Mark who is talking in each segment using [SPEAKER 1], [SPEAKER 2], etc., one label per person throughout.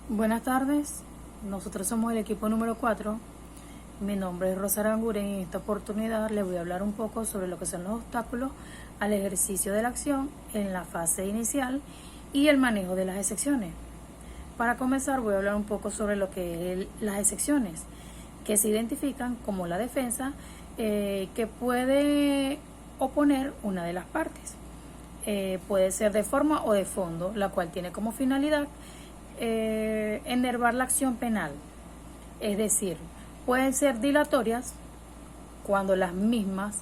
[SPEAKER 1] Buenas tardes, nosotros somos el equipo número 4. Mi nombre es Rosa Aranguren y en esta oportunidad les voy a hablar un poco sobre lo que son los obstáculos al ejercicio de la acción en la fase inicial y el manejo de las excepciones. Para comenzar voy a hablar un poco sobre lo que es las excepciones, que se identifican como la defensa que puede oponer una de las partes. Puede ser de forma o de fondo, la cual tiene como finalidad enervar la acción penal, es decir, pueden ser dilatorias cuando las mismas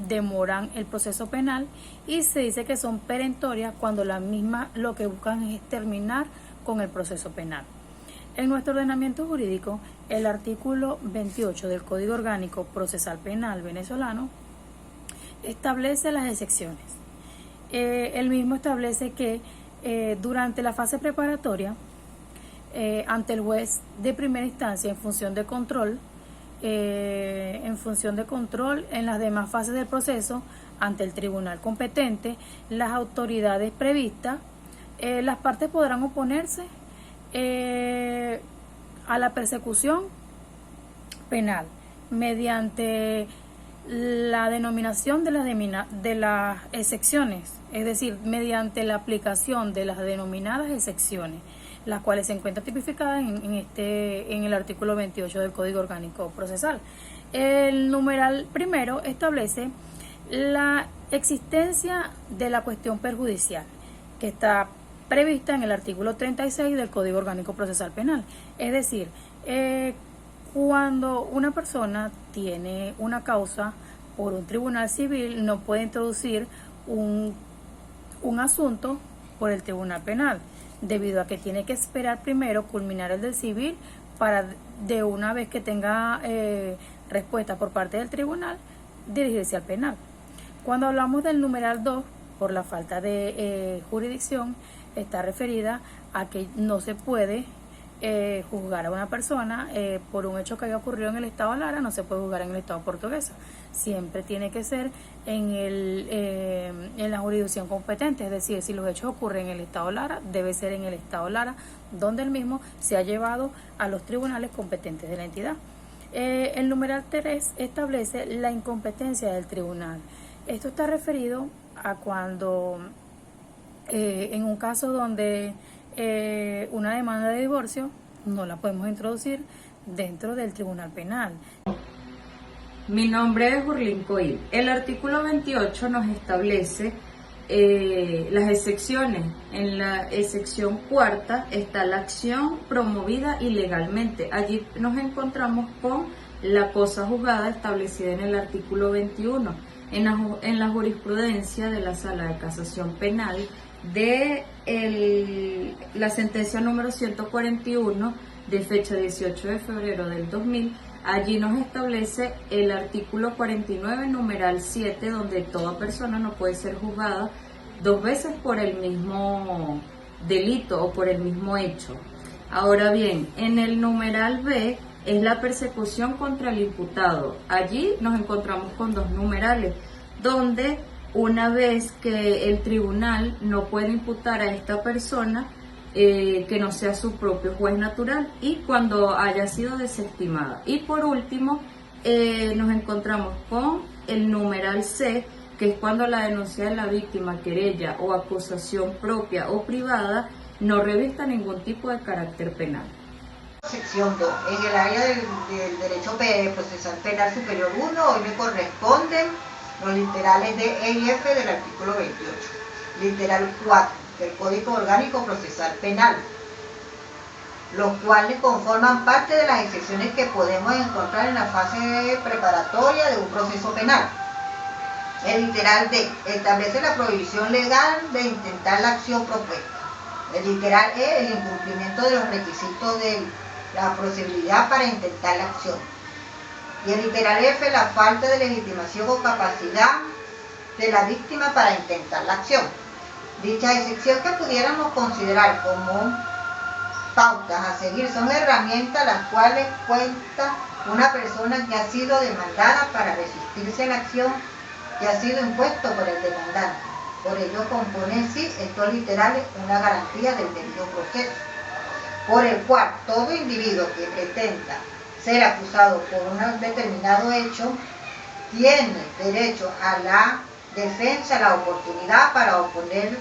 [SPEAKER 1] demoran el proceso penal, y se dice que son perentorias cuando las mismas lo que buscan es terminar con el proceso penal. En nuestro ordenamiento jurídico, el artículo 28 del Código Orgánico Procesal Penal venezolano establece las excepciones. El mismo establece que durante la fase preparatoria, ante el juez de primera instancia en función de control, en las demás fases del proceso, ante el tribunal competente, las autoridades previstas, las partes podrán oponerse a la persecución penal mediante la denominación de las excepciones, es decir, mediante la aplicación de las denominadas excepciones, las cuales se encuentran tipificadas en el artículo 28 del Código Orgánico Procesal. El numeral primero establece la existencia de la cuestión perjudicial, que está prevista en el artículo 36 del Código Orgánico Procesal Penal. Es decir, cuando una persona tiene una causa por un tribunal civil, no puede introducir un asunto por el tribunal penal, debido a que tiene que esperar primero culminar el del civil para, de una vez que tenga respuesta por parte del tribunal, dirigirse al penal. Cuando hablamos del numeral 2, por la falta de jurisdicción, está referida a que no se puede juzgar a una persona por un hecho que haya ocurrido en el estado Lara, no se puede juzgar en el estado Portuguesa. Siempre tiene que ser en la jurisdicción competente, es decir, si los hechos ocurren en el estado Lara, debe ser en el estado Lara, donde el mismo se ha llevado a los tribunales competentes de la entidad. El numeral 3 establece la incompetencia del tribunal. Esto está referido a cuando en un caso donde una demanda de divorcio no la podemos introducir dentro del tribunal penal.
[SPEAKER 2] Mi nombre es Urlín Coil. El artículo 28 nos establece las excepciones. En la excepción cuarta está la acción promovida ilegalmente. Allí nos encontramos con la cosa juzgada establecida en el artículo 21. En la jurisprudencia de la Sala de Casación Penal de la sentencia número 141 de fecha 18 de febrero del 2000, allí nos establece el artículo 49, numeral 7, donde toda persona no puede ser juzgada dos veces por el mismo delito o por el mismo hecho. Ahora bien, en el numeral B es la persecución contra el imputado. Allí nos encontramos con dos numerales, donde una vez que el tribunal no puede imputar a esta persona que no sea su propio juez natural, y cuando haya sido desestimada. Y por último, nos encontramos con el numeral C, que es cuando la denuncia de la víctima, querella o acusación propia o privada no revista ningún tipo de carácter penal.
[SPEAKER 3] Sección 2. En el área del derecho procesal penal superior 1, hoy me corresponden los literales de E y F del artículo 28. Literal 4 del Código Orgánico Procesal Penal, los cuales conforman parte de las excepciones que podemos encontrar en la fase preparatoria de un proceso penal. El literal D establece la prohibición legal de intentar la acción propuesta. El literal E, el incumplimiento de los requisitos de la procedibilidad para intentar la acción. Y el literal F, la falta de legitimación o capacidad de la víctima para intentar la acción. Dicha excepción, que pudiéramos considerar como pautas a seguir, son herramientas las cuales cuenta una persona que ha sido demandada para resistirse a la acción que ha sido impuesto por el demandante. Por ello componen sí estos literales una garantía del debido proceso. por el cual todo individuo que pretenda ser acusado por un determinado hecho tiene derecho a la defensa, a la oportunidad para oponer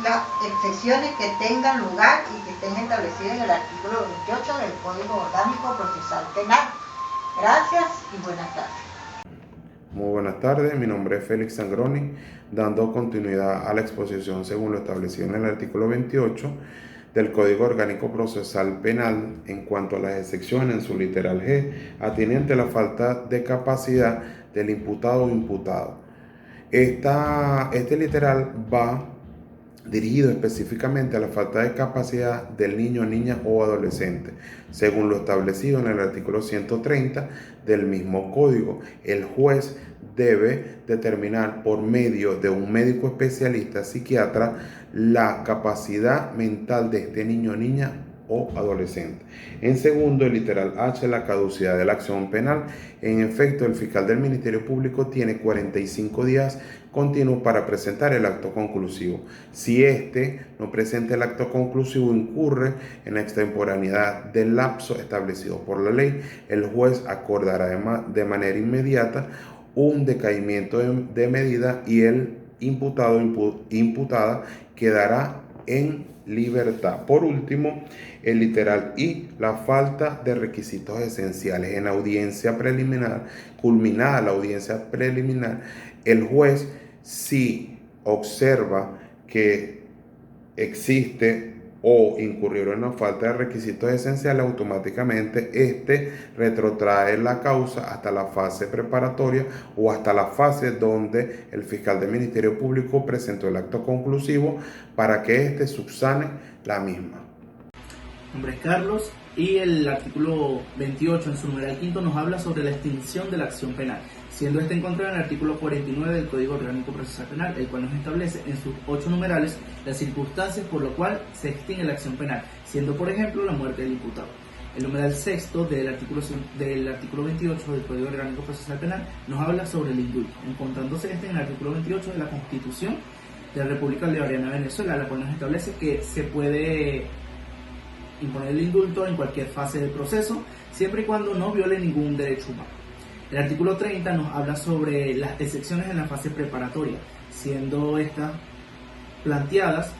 [SPEAKER 3] las excepciones que tengan lugar y que estén establecidas en el artículo 28 del Código Orgánico Procesal Penal. Gracias y buenas tardes.
[SPEAKER 4] Muy buenas tardes, mi nombre es Félix Sangroni, dando continuidad a la exposición según lo establecido en el artículo 28 del Código Orgánico Procesal Penal en cuanto a las excepciones en su literal G, atinente a la falta de capacidad del imputado o imputada. Este literal va dirigido específicamente a la falta de capacidad del niño, niña o adolescente, según lo establecido en el artículo 130 del mismo código. El juez debe determinar por medio de un médico especialista psiquiatra la capacidad mental de este niño, niña o adolescente. En segundo, el literal H, la caducidad de la acción penal. En efecto, el fiscal del Ministerio Público tiene 45 días continuos para presentar el acto conclusivo. Si éste no presenta el acto conclusivo, incurre en la extemporaneidad del lapso establecido por la ley. El juez acordará de manera inmediata un decaimiento de medida y el imputado o imputada quedará en libertad. Por último, el literal I, la falta de requisitos esenciales. En audiencia preliminar, culminada la audiencia preliminar, el juez, si observa que existe o incurrieron en la falta de requisitos esenciales, automáticamente retrotrae la causa hasta la fase preparatoria o hasta la fase donde el fiscal del Ministerio Público presentó el acto conclusivo para que subsane la misma.
[SPEAKER 5] Mi nombre es Carlos y el artículo 28 en su numeral quinto nos habla sobre la extinción de la acción penal, siendo este encontrado en el artículo 49 del Código Orgánico Procesal Penal, el cual nos establece en sus 8 numerales las circunstancias por lo cual se extingue la acción penal, siendo por ejemplo la muerte del imputado. El numeral sexto del artículo 28 del Código Orgánico Procesal Penal nos habla sobre el indulto, encontrándose en el artículo 28 de la Constitución de la República Bolivariana de Venezuela, la cual nos establece que se puede imponer el indulto en cualquier fase del proceso, siempre y cuando no viole ningún derecho humano. El artículo 30 nos habla sobre las excepciones en la fase preparatoria, siendo estas planteadas,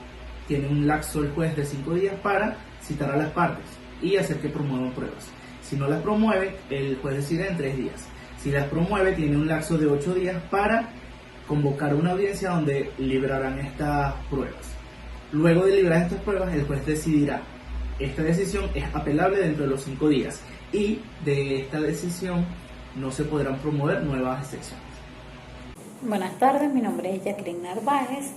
[SPEAKER 5] tiene un lapso el juez de 5 días para citar a las partes y hacer que promuevan pruebas. Si no las promueve, el juez decide en 3 días. Si las promueve, tiene un lapso de 8 días para convocar una audiencia donde librarán estas pruebas. Luego de librar estas pruebas, el juez decidirá. Esta decisión es apelable dentro de los 5 días y de esta decisión no se podrán promover nuevas excepciones.
[SPEAKER 6] Buenas tardes, mi nombre es Jacqueline Narváez.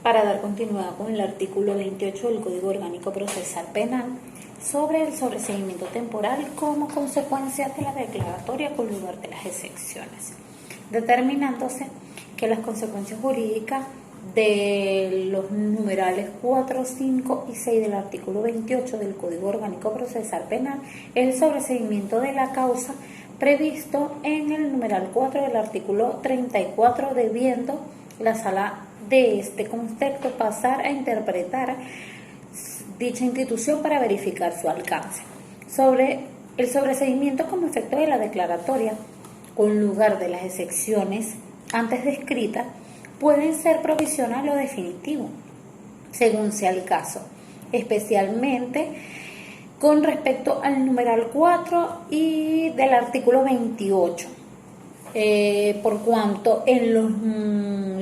[SPEAKER 6] Para dar continuidad con el artículo 28 del Código Orgánico Procesal Penal sobre el sobreseimiento temporal como consecuencia de la declaratoria con lugar de las excepciones, determinándose que las consecuencias jurídicas de los numerales 4, 5 y 6 del artículo 28 del Código Orgánico Procesal Penal es el sobreseimiento de la causa previsto en el numeral 4 del artículo 34, debiendo la sala de este contexto pasar a interpretar dicha institución para verificar su alcance. Sobre el sobreseimiento como efecto de la declaratoria con lugar de las excepciones antes descritas pueden ser provisional o definitivo, según sea el caso, especialmente con respecto al numeral 4 y del artículo 28, por cuanto en los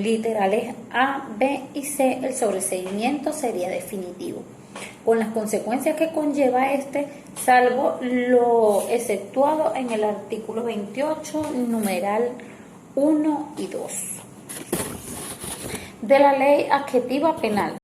[SPEAKER 6] literales A, B y C el sobreseimiento sería definitivo, con las consecuencias que conlleva salvo lo exceptuado en el artículo 28, numeral 1 y 2 de la Ley Adjetiva Penal.